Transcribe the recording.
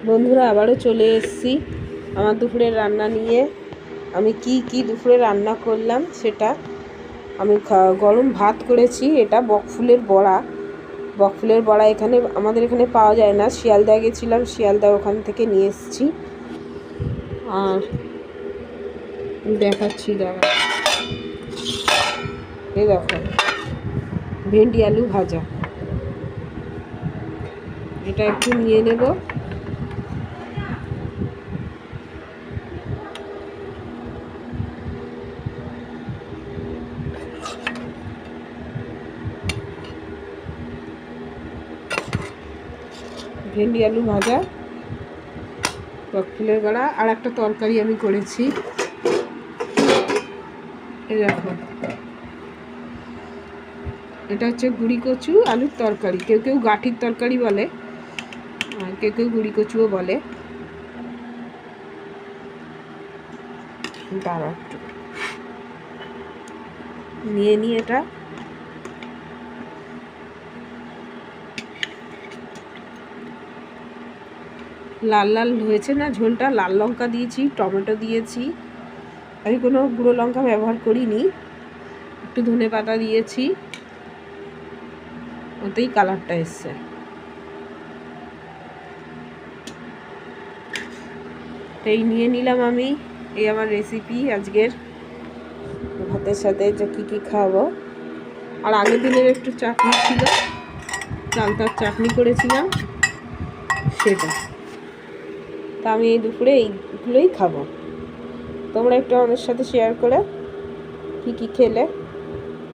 বন্ধুরা আবারও চলে এসেছি আমার দুপুরের রান্না নিয়ে। আমি কি দুপুরে রান্না করলাম সেটা আমি গরম ভাত করেছি। এটা বকফুলের বড়া এখানে আমাদের এখানে পাওয়া যায় না, শিয়ালদা গেছিলাম, শিয়ালদা ওখান থেকে নিয়ে এসেছি। আর দেখাচ্ছি দাঁড়া, এই দেখো ভেন্ডি আলু ভাজা, এটা একটু নিয়ে নেব। ভেন্ডি আলু ভাজা, বকফুলের বড়া, আর একটা তরকারি আমি করেছি। এই দেখো, এটা হচ্ছে গুঁড়ি কচু আলুর তরকারি, কেউ কেউ গাঠির তরকারি বলে, আর কেউ কেউ গুঁড়ি কচুও বলে। দাঁড়া একটু নিয়ে নিয়ে এটা লাল লাল হয়েছে না ঝোলটা। লাল লঙ্কা দিয়েছি, টমেটো দিয়েছি, আমি কোনো গুঁড়ো লঙ্কা ব্যবহার করিনি, একটু ধনে পাতা দিয়েছি, ওতেই কালারটা এসছে। এই নিয়ে নিলাম আমি, এই আমার রেসিপি আজকের ভাতের সাথে যে কী খাওয়াবো। আর আগের দিনের একটু চাটনি ছিল, চালতার চাটনি করেছিলাম সেটা, তা আমি এই দুপুরে এইগুলোই খাবো। তোমরা একটু আমাদের সাথে শেয়ার করে কী খেলে।